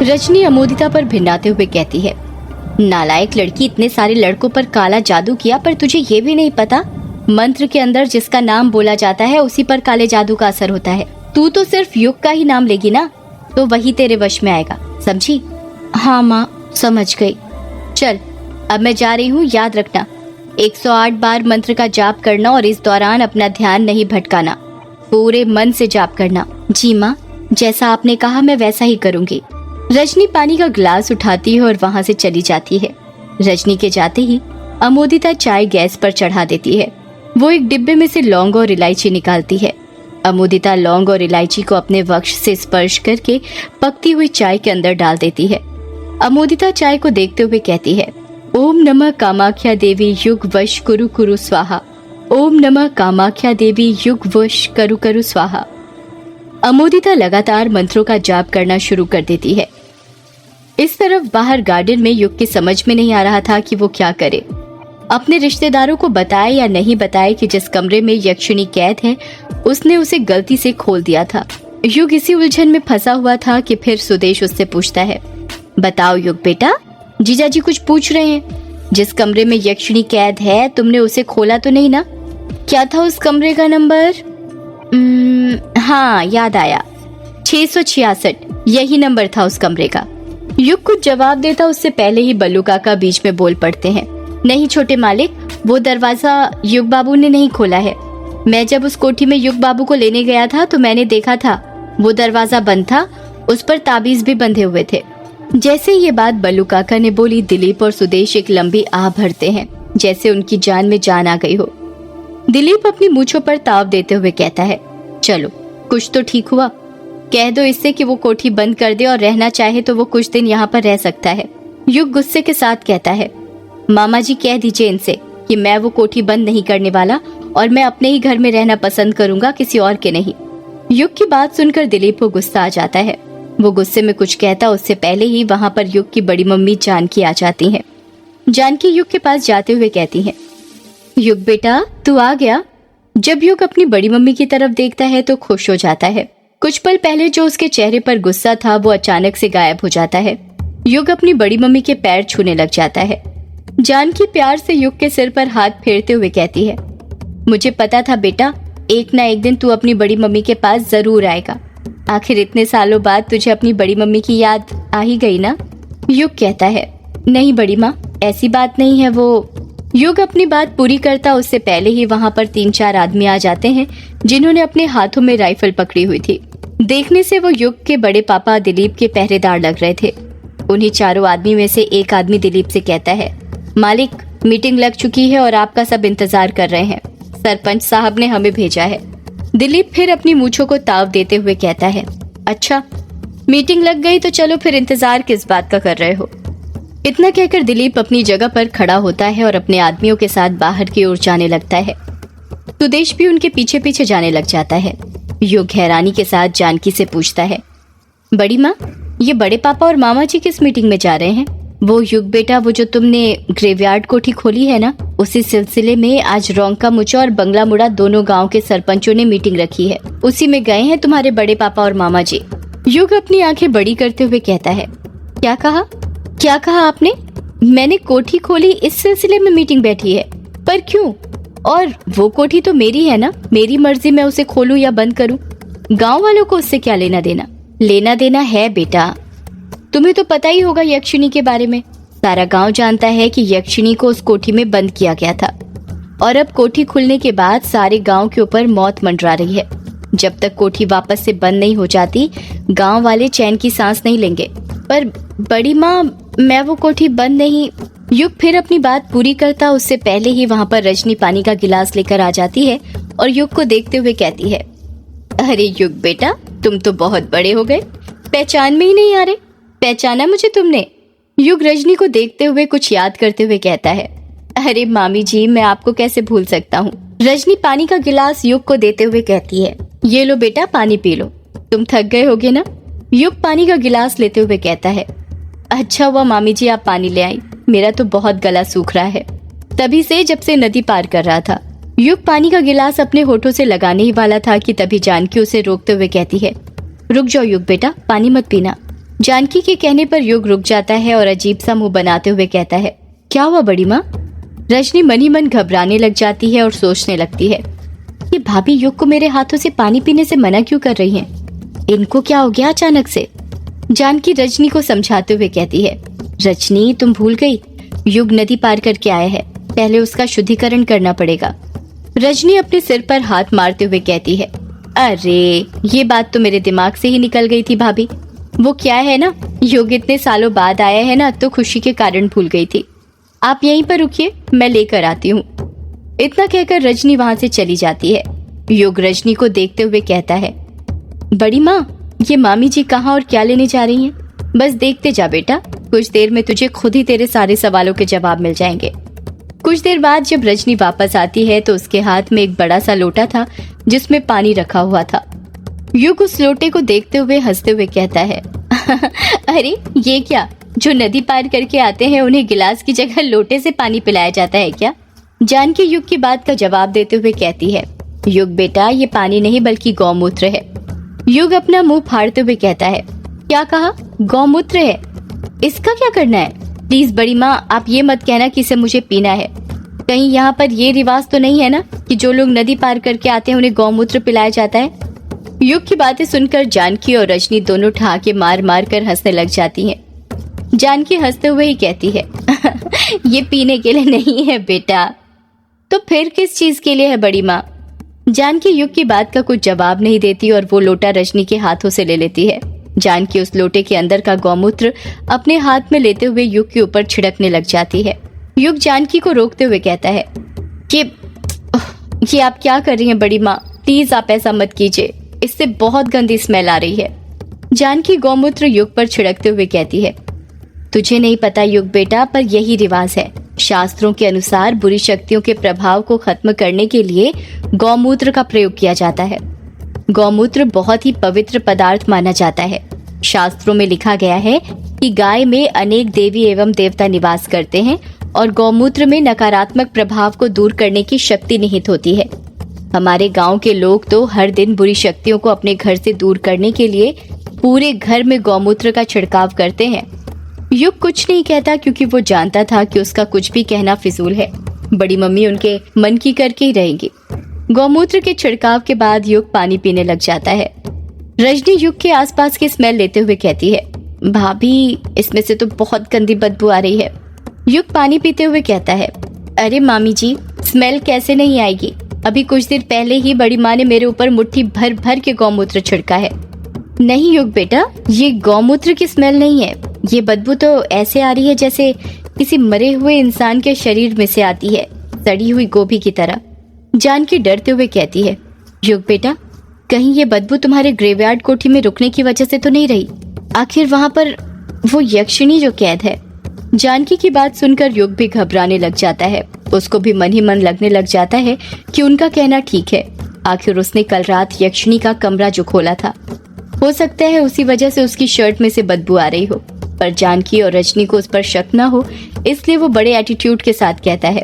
रजनी अमोदिता पर भिन्नाते हुए कहती है, नालायक लड़की, इतने सारे लड़कों पर काला जादू किया पर तुझे ये भी नहीं पता मंत्र के अंदर जिसका नाम बोला जाता है उसी पर काले जादू का असर होता है। तू तो सिर्फ युग का ही नाम लेगी ना, तो वही तेरे वश में आएगा, समझी? हाँ माँ, समझ गई। चल अब मैं जा रही हूँ, याद रखना 108 बार मंत्र का जाप करना और इस दौरान अपना ध्यान नहीं भटकाना, पूरे मन से जाप करना। जी माँ, जैसा आपने कहा मैं वैसा ही करूँगी। रजनी पानी का गिलास उठाती है और वहाँ से चली जाती है। रजनी के जाते ही अमोदिता चाय गैस पर चढ़ा देती है। वो एक डिब्बे में से लौंग और इलायची निकालती है। अमोदिता लौंग और इलायची को अपने वक्ष से स्पर्श करके पकती हुई चाय के अंदर डाल देती है। अमोदिता चाय को देखते हुए कहती है, ओम नमः कामाख्या देवी युग वश कुरु कुरु स्वाहा। ओम नमः कामाख्या देवी युग वश करु करु स्वाहा। अमोदिता लगातार मंत्रों का जाप करना शुरू कर देती है। इस तरफ बाहर गार्डन में युग की समझ में नहीं आ रहा था कि वो क्या करे। अपने रिश्तेदारों को बताए या नहीं बताए कि जिस कमरे में यक्षिणी कैद है उसने उसे गलती से खोल दिया था। युग इसी उलझन में फंसा हुआ था कि फिर सुदेश उससे पूछता है, बताओ युग बेटा, जीजाजी कुछ पूछ रहे हैं। जिस कमरे में यक्षिणी कैद है तुमने उसे खोला तो नहीं ना? क्या था उस कमरे का नंबर? हाँ याद आया, 666, यही नंबर था उस कमरे का। युग कुछ जवाब देता उससे पहले ही बल्लू काका बीच में बोल पड़ते हैं, नहीं छोटे मालिक, वो दरवाजा युग बाबू ने नहीं खोला है। मैं जब उस कोठी में युग बाबू को लेने गया था तो मैंने देखा था वो दरवाजा बंद था, उस पर ताबीज भी बंधे हुए थे। जैसे ये बात बल्लू काका ने बोली, दिलीप और सुदेश एक लंबी आह भरते हैं, जैसे उनकी जान में जान आ गई हो। दिलीप अपनी मूंछों पर ताव देते हुए कहता है, चलो कुछ तो ठीक हुआ, कह दो इससे कि वो कोठी बंद कर दे और रहना चाहे तो वो कुछ दिन यहाँ पर रह सकता है। युग गुस्से के साथ कहता है, मामा जी कह दीजिए इनसे कि मैं वो कोठी बंद नहीं करने वाला और मैं अपने ही घर में रहना पसंद करूंगा, किसी और के नहीं। युग की बात सुनकर दिलीप को गुस्सा आ जाता है। वो गुस्से में कुछ कहता उससे पहले ही वहाँ पर युग की बड़ी मम्मी जानकी आ जाती हैं। जानकी युग के पास जाते हुए कहती हैं, युग बेटा तू आ गया। जब युग अपनी बड़ी मम्मी की तरफ देखता है तो खुश हो जाता है। कुछ पल पहले जो उसके चेहरे पर गुस्सा था वो अचानक से गायब हो जाता है। युग अपनी बड़ी मम्मी के पैर छूने लग जाता है। जानकी प्यार से युग के सिर पर हाथ फेरते हुए कहती है, मुझे पता था बेटा, एक ना एक दिन तू अपनी बड़ी मम्मी के पास जरूर आएगा। आखिर इतने सालों बाद तुझे अपनी बड़ी मम्मी की याद आ ही गई ना? युग कहता है, नहीं बड़ी माँ, ऐसी बात नहीं है। वो युग अपनी बात पूरी करता उससे पहले ही वहाँ पर 3-4 आदमी आ जाते हैं जिन्होंने अपने हाथों में राइफल पकड़ी हुई थी। देखने से वो युग के बड़े पापा दिलीप के पहरेदार लग रहे थे। उन्हीं चारों आदमी में से एक आदमी दिलीप से कहता है, मालिक मीटिंग लग चुकी है और आपका सब इंतजार कर रहे हैं, सरपंच साहब ने हमें भेजा है। दिलीप फिर अपनी मूंछों को ताव देते हुए कहता है, अच्छा मीटिंग लग गई तो चलो फिर इंतजार किस बात का कर रहे हो? इतना कहकर दिलीप अपनी जगह पर खड़ा होता है और अपने आदमियों के साथ बाहर की ओर जाने लगता है। सुदेश भी उनके पीछे पीछे जाने लग जाता है। युग हैरानी के साथ जानकी से पूछता है, बड़ी माँ ये बड़े पापा और मामा जी किस मीटिंग में जा रहे हैं? वो युग बेटा, वो जो तुमने ग्रेवयार्ड कोठी खोली है ना, उसी सिलसिले में आज रोंका मुचा और बंगला मुड़ा दोनों गांव के सरपंचों ने मीटिंग रखी है, उसी में गए हैं तुम्हारे बड़े पापा और मामा जी। युग अपनी आंखें बड़ी करते हुए कहता है, क्या कहा? क्या कहा आपने? मैंने कोठी खोली इस सिलसिले में मीटिंग बैठी है, पर क्यों? और वो कोठी तो मेरी है ना, मेरी मर्जी मैं उसे खोलूं या बंद करूं। गांव वालों को उससे क्या लेना देना? लेना देना है बेटा, तुम्हें तो पता ही होगा यक्षिणी के बारे में। सारा गांव जानता है कि यक्षिणी को उस कोठी में बंद किया गया था और अब कोठी खुलने के बाद सारे गांव के ऊपर मौत मंडरा रही है। जब तक कोठी वापस से बंद नहीं हो जाती गांव वाले चैन की सांस नहीं लेंगे। पर बड़ी माँ मैं वो कोठी बंद नहीं। युग फिर अपनी बात पूरी करता उससे पहले ही वहाँ पर रजनी पानी का गिलास लेकर आ जाती है और युग को देखते हुए कहती है, अरे युग बेटा तुम तो बहुत बड़े हो गए, पहचान में ही नहीं आ रहे। पहचाना मुझे तुमने? युग रजनी को देखते हुए कुछ याद करते हुए कहता है, अरे मामी जी मैं आपको कैसे भूल सकता हूँ। रजनी पानी का गिलास युग को देते हुए कहती है, ये लो बेटा पानी पी लो, तुम थक गए होगे ना। युग पानी का गिलास लेते हुए कहता है, अच्छा हुआ मामी जी आप पानी ले आई, मेरा तो बहुत गला सूख रहा है तभी से, जब से नदी पार कर रहा था। युग पानी का गिलास अपने होठों से लगाने ही वाला था कि तभी जानकी उसे रोकते हुए कहती है, रुक जाओ युग बेटा, पानी मत पीना। जानकी के कहने पर युग रुक जाता है और अजीब सा मुंह बनाते हुए कहता है, क्या हुआ बड़ी माँ? रजनी मन ही मन घबराने लग जाती है और सोचने लगती है, ये भाभी युग को मेरे हाथों से पानी पीने से मना क्यों कर रही हैं? इनको क्या हो गया अचानक से? जानकी रजनी को समझाते हुए कहती है, रजनी तुम भूल गई, युग नदी पार करके आया है, पहले उसका शुद्धिकरण करना पड़ेगा। रजनी अपने सिर पर हाथ मारते हुए कहती है, अरे ये बात तो मेरे दिमाग से ही निकल गई थी भाभी। वो क्या है ना, युग इतने सालों बाद आया है ना, तो खुशी के कारण भूल गई थी। आप यहीं पर रुकिए, मैं लेकर आती हूँ। इतना कहकर रजनी वहां से चली जाती है। युग रजनी को देखते हुए कहता है, बड़ी माँ ये मामी जी कहाँ और क्या लेने जा रही हैं? बस देखते जा बेटा, कुछ देर में तुझे खुद ही तेरे सारे सवालों के जवाब मिल जाएंगे। कुछ देर बाद जब रजनी वापस आती है तो उसके हाथ में एक बड़ा सा लोटा था जिसमें पानी रखा हुआ था। युग उस लोटे को देखते हुए हंसते हुए कहता है, अरे ये क्या, जो नदी पार करके आते हैं उन्हें गिलास की जगह लोटे से पानी पिलाया जाता है क्या? जानकी युग की बात का जवाब देते हुए कहती है, युग बेटा ये पानी नहीं बल्कि गौमूत्र है। युग अपना मुंह फाड़ते हुए कहता है, क्या कहा? गौमूत्र है? इसका क्या करना है? प्लीज बड़ी माँ आप ये मत कहना कि इसे मुझे पीना है। कहीं यहाँ पर ये रिवाज तो नहीं है ना कि जो लोग नदी पार करके आते हैं उन्हें गौमूत्र पिलाया जाता है? युग की बातें सुनकर जानकी और रजनी दोनों ठहाके मार मार कर हंसने लग जाती हैं। जानकी हंसते हुए ही कहती है, ये पीने के लिए नहीं है बेटा। तो फिर किस चीज के लिए है बड़ी माँ? जानकी युग की बात का कुछ जवाब नहीं देती और वो लोटा रजनी के हाथों से ले लेती है। जानकी उस लोटे के अंदर का गौमूत्र अपने हाथ में लेते हुए युग के ऊपर छिड़कने लग जाती है। युग जानकी को रोकते हुए कहता है, ये आप क्या कर रही हैं बड़ी माँ? प्लीज आप ऐसा मत कीजिए, इससे बहुत गंदी स्मेल आ रही है। जानकी गौमूत्र युग पर छिड़कते हुए कहती है, तुझे नहीं पता युग बेटा, पर यही रिवाज है। शास्त्रों के अनुसार बुरी शक्तियों के प्रभाव को खत्म करने के लिए गौमूत्र का प्रयोग किया जाता है। गौमूत्र बहुत ही पवित्र पदार्थ माना जाता है। शास्त्रों में लिखा गया है कि गाय में अनेक देवी एवं देवता निवास करते हैं और गौमूत्र में नकारात्मक प्रभाव को दूर करने की शक्ति निहित होती है। हमारे गांव के लोग तो हर दिन बुरी शक्तियों को अपने घर से दूर करने के लिए पूरे घर में गौमूत्र का छिड़काव करते हैं। युग कुछ नहीं कहता क्योंकि वो जानता था कि उसका कुछ भी कहना फिजूल है। बड़ी मम्मी उनके मन की करके ही रहेंगी। गौमूत्र के छिड़काव के बाद युग पानी पीने लग जाता है। रजनी युग के आसपास की स्मेल लेते हुए कहती है, भाभी इसमें से तो बहुत गंदी बदबू आ रही है। युग पानी पीते हुए कहता है, अरे मामी जी स्मेल कैसे नहीं आएगी? अभी कुछ देर पहले ही बड़ी माँ ने मेरे ऊपर मुट्ठी भर भर के गौमूत्र छिड़का है। नहीं युग बेटा, ये गौमूत्र की स्मेल नहीं है। ये बदबू तो ऐसे आ रही है जैसे किसी मरे हुए इंसान के शरीर में से आती है, सड़ी हुई गोभी की तरह। जानकी डरते हुए कहती है, युग बेटा कहीं ये बदबू तुम्हारे ग्रेवयार्ड कोठी में रुकने की वजह से तो नहीं रही? आखिर वहाँ पर वो यक्षिणी जो कैद है। जानकी की बात सुनकर युग भी घबराने लग जाता है। उसको भी मन ही मन लगने लग जाता है कि उनका कहना ठीक है। आखिर उसने कल रात यक्षिणी का कमरा जो खोला था, हो सकता है उसी वजह से उसकी शर्ट में से बदबू आ रही हो। पर जानकी और रजनी को उस पर शक न हो, इसलिए वो बड़े एटीट्यूड के साथ कहता है,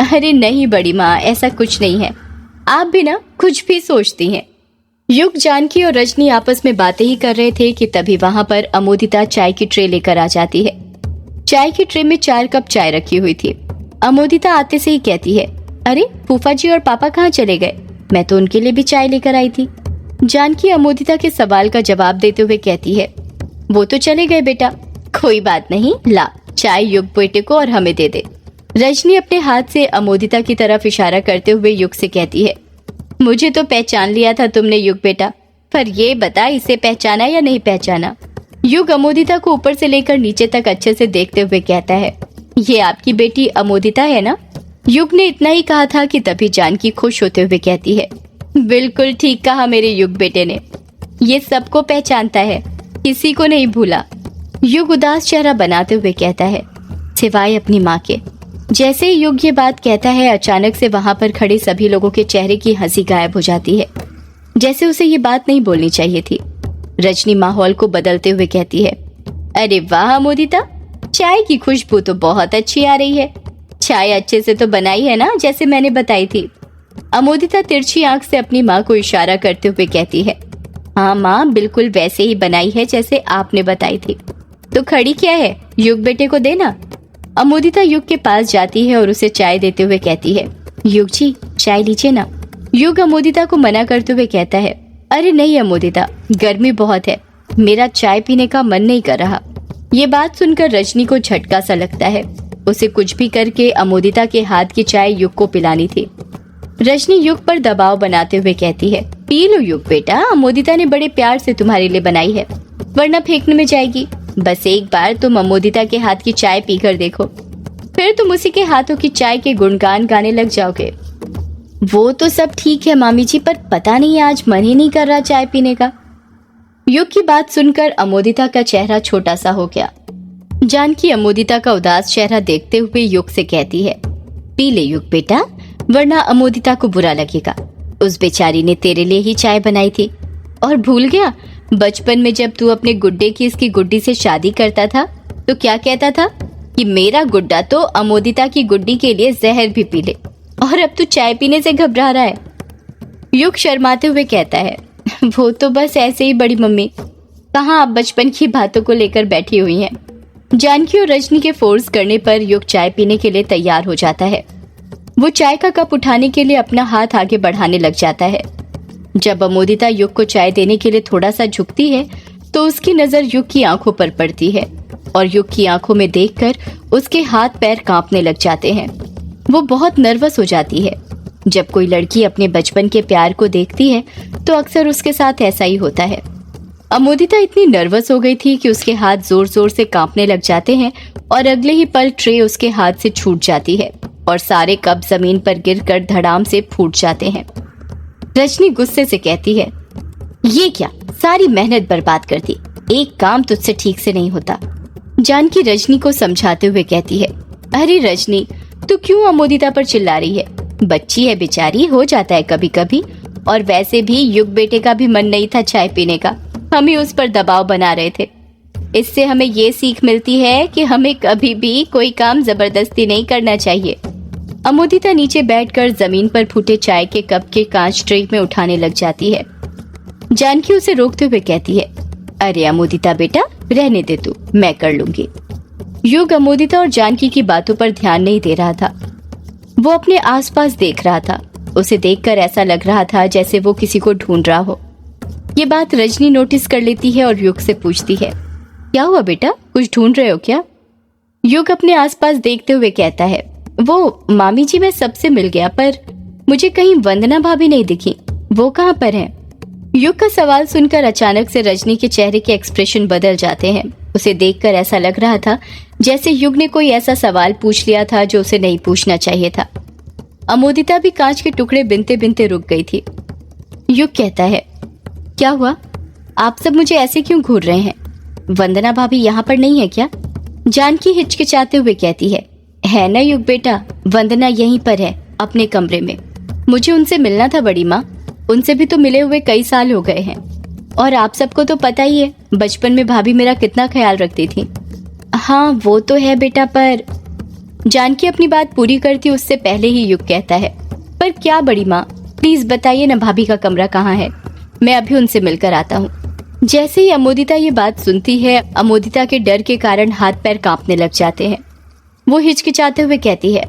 अरे नहीं बड़ी माँ, ऐसा कुछ नहीं है। आप भी ना कुछ भी सोचती हैं। युग, जानकी और रजनी आपस में बातें ही कर रहे थे कि तभी वहां पर अमोदिता चाय की ट्रे लेकर आ जाती है। चाय की ट्रे में 4 कप चाय रखी हुई थी। अमोदिता आते से ही कहती है, अरे फूफा जी और पापा कहाँ चले गए? मैं तो उनके लिए भी चाय लेकर आई थी। जानकी अमोदिता के सवाल का जवाब देते हुए कहती है, वो तो चले गए बेटा, कोई बात नहीं, ला चाय युग बेटे को और हमें दे दे। रजनी अपने हाथ से अमोदिता की तरफ इशारा करते हुए युग से कहती है, मुझे तो पहचान लिया था तुमने युग बेटा, पर ये बता इसे पहचाना या नहीं पहचाना? युग अमोदिता को ऊपर से लेकर नीचे तक अच्छे से देखते हुए कहता है, ये आपकी बेटी अमोदिता है ना? युग ने इतना ही कहा था कि तभी जानकी खुश होते हुए कहती है, बिल्कुल ठीक कहा मेरे युग बेटे ने, ये सबको पहचानता है, किसी को नहीं भूला। युग उदास चेहरा बनाते हुए कहता है, सिवाय अपनी माँ के। जैसे ही युग ये बात कहता है, अचानक से वहां पर खड़े सभी लोगों के चेहरे की हंसी गायब हो जाती है, जैसे उसे ये बात नहीं बोलनी चाहिए थी। रजनी माहौल को बदलते हुए कहती है, अरे वाह अमोदिता, चाय की खुशबू तो बहुत अच्छी आ रही है। चाय अच्छे से तो बनाई है ना, जैसे मैंने बताई थी? अमोदिता तिरछी आंख से अपनी माँ को इशारा करते हुए कहती है, हाँ माँ, बिल्कुल वैसे ही बनाई है जैसे आपने बताई थी। तो खड़ी क्या है, युग बेटे को देना। अमोदिता युग के पास जाती है और उसे चाय देते हुए कहती है, युग जी चाय लीजिए ना। युग अमोदिता को मना करते हुए कहता है, अरे नहीं अमोदिता, गर्मी बहुत है, मेरा चाय पीने का मन नहीं कर रहा। ये बात सुनकर रजनी को झटका सा लगता है। उसे कुछ भी करके अमोदिता के हाथ की चाय युग को पिलानी थी। रजनी युग पर दबाव बनाते हुए कहती है, पी लो युग बेटा, अमोदिता ने बड़े प्यार से तुम्हारे लिए बनाई है, वरना फेंकने में जाएगी। बस एक बार तुम अमोदिता के हाथ की चाय पीकर देखो, फिर तुम उसी के हाथों की चाय के गुणगान गाने लग जाओगे। वो तो सब ठीक है मामी जी, पर पता नहीं आज मन ही नहीं कर रहा चाय पीने का। युग की बात सुनकर अमोदिता का चेहरा छोटा सा हो गया। जानकी अमोदिता का उदास चेहरा देखते हुए युग से कहती है, पी ले युग बेटा, वरना अमोदिता को बुरा लगेगा। उस बेचारी ने तेरे लिए ही चाय बनाई थी। और भूल गया, बचपन में जब तू अपने गुड्डे की इसकी गुड्डी से शादी करता था तो क्या कहता था कि मेरा गुड्डा तो अमोदिता की गुड्डी के लिए जहर भी पी ले, और अब तू चाय पीने से घबरा रहा है। युग शर्माते हुए कहता है, वो तो बस ऐसे ही बड़ी मम्मी, कहाँ आप बचपन की बातों को लेकर बैठी हुई हैं। जानकी और रजनी के फोर्स करने पर युग चाय पीने के लिए तैयार हो जाता है। वो चाय का कप उठाने के लिए अपना हाथ आगे बढ़ाने लग जाता है। जब अमोदिता युग को चाय देने के लिए थोड़ा सा झुकती है तो उसकी नजर युग की आंखों पर पड़ती है और युग की आंखों में देखकर उसके हाथ पैर कांपने लग जाते हैं। वो बहुत नर्वस हो जाती है। जब कोई लड़की अपने बचपन के प्यार को देखती है तो अक्सर उसके साथ ऐसा ही होता है। अमोदिता इतनी नर्वस हो गई थी कि उसके हाथ जोर जोर से कांपने लग जाते हैं और अगले ही पल ट्रे उसके हाथ से छूट जाती है और सारे कप जमीन पर गिरकर धड़ाम से फूट जाते हैं। रजनी गुस्से से कहती है, ये क्या, सारी मेहनत बर्बाद कर दी, एक काम तुझसे ठीक से नहीं होता। जानकी रजनी को समझाते हुए कहती है, अरे रजनी, तू क्यों अमोदिता पर चिल्ला रही है, बच्ची है बेचारी, हो जाता है कभी कभी। और वैसे भी युग बेटे का भी मन नहीं था चाय पीने का, हम ही उस पर दबाव बना रहे थे। इससे हमें ये सीख मिलती है कि हमें कभी भी कोई काम जबरदस्ती नहीं करना चाहिए। अमोदिता नीचे बैठकर जमीन पर फूटे चाय के कप के कांच ट्रे में उठाने लग जाती है। जानकी उसे रोकते हुए कहती है, अरे अमोदिता बेटा, रहने दे तू, मैं कर लूंगी। युग अमोदिता और जानकी की बातों पर ध्यान नहीं दे रहा था। वो अपने आसपास देख रहा था। उसे देखकर ऐसा लग रहा था जैसे वो किसी को ढूंढ रहा हो। ये बात रजनी नोटिस कर लेती है और युग से पूछती है, क्या हुआ बेटा, कुछ ढूंढ रहे हो क्या? युग अपने आसपास देखते हुए कहता है, वो मामी जी, मैं सबसे मिल गया पर मुझे कहीं वंदना भाभी नहीं दिखी, वो कहाँ पर हैं? युग का सवाल सुनकर अचानक से रजनी के चेहरे के एक्सप्रेशन बदल जाते हैं। उसे देखकर ऐसा लग रहा था जैसे युग ने कोई ऐसा सवाल पूछ लिया था जो उसे नहीं पूछना चाहिए था। अमोदिता भी कांच के टुकड़े बिनते बिनते रुक गई थी। युग कहता है, क्या हुआ, आप सब मुझे ऐसे क्यों घूर रहे हैं? वंदना भाभी यहाँ पर नहीं है क्या? जानकी हिचकिचाते हुए कहती है ना युग बेटा, वंदना यहीं पर है, अपने कमरे में। मुझे उनसे मिलना था बड़ी माँ, उनसे भी तो मिले हुए कई साल हो गए हैं। और आप सबको तो पता ही है बचपन में भाभी मेरा कितना ख्याल रखती थी। हाँ वो तो है बेटा, पर जानकी अपनी बात पूरी करती उससे पहले ही युग कहता है, पर क्या बड़ी माँ, प्लीज बताइए ना भाभी का कमरा कहाँ है, मैं अभी उनसे मिलकर आता हूँ। जैसे ही अमोदिता ये बात सुनती है, अमोदिता के डर के कारण हाथ पैर कांपने लग जाते हैं। वो हिचकिचाते हुए कहती है,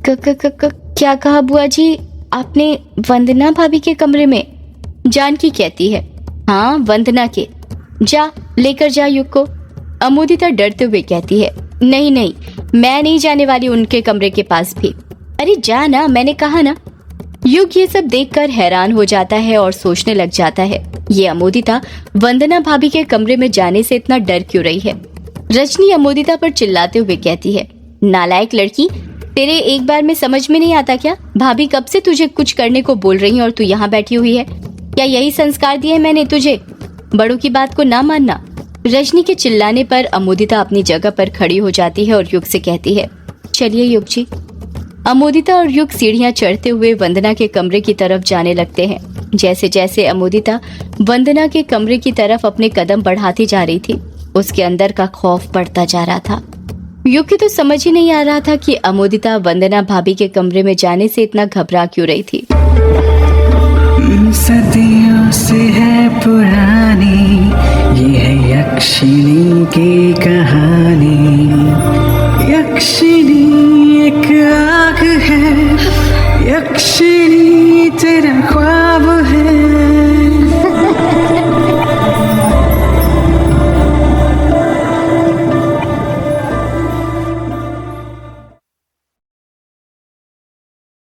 क्या कहा बुआ जी आपने, वंदना भाभी के कमरे में? जानकी कहती है, हाँ वंदना के, जा लेकर जा युग को। अमोदिता डरते हुए कहती है, नहीं नहीं, मैं नहीं जाने वाली उनके कमरे के पास भी। अरे जा ना, मैंने कहा ना। युग ये सब देखकर हैरान हो जाता है और सोचने लग जाता है, ये अमोदिता वंदना भाभी के कमरे में जाने से इतना डर क्यों रही है। रजनी अमोदिता पर चिल्लाते हुए कहती है, नालायक लड़की, तेरे एक बार में समझ में नहीं आता क्या? भाभी कब से तुझे कुछ करने को बोल रही है और तू यहाँ बैठी हुई है? क्या यही संस्कार दिए मैंने तुझे, बड़ों की बात को ना मानना? रजनी के चिल्लाने पर अमोदिता अपनी जगह पर खड़ी हो जाती है और युग से कहती है, चलिए युग जी। अमोदिता और युग सीढ़ियां चढ़ते हुए वंदना के कमरे की तरफ जाने लगते हैं। जैसे जैसे अमोदिता वंदना के कमरे की तरफ अपने कदम बढ़ाती जा रही थी, उसके अंदर का खौफ बढ़ता जा रहा था। युग की तो समझ ही नहीं आ रहा था कि अमोदिता वंदना भाभी के कमरे में जाने से इतना घबरा क्यों रही थी। सदियों से है पुरानी, ये है यक्षिणी की कहानी।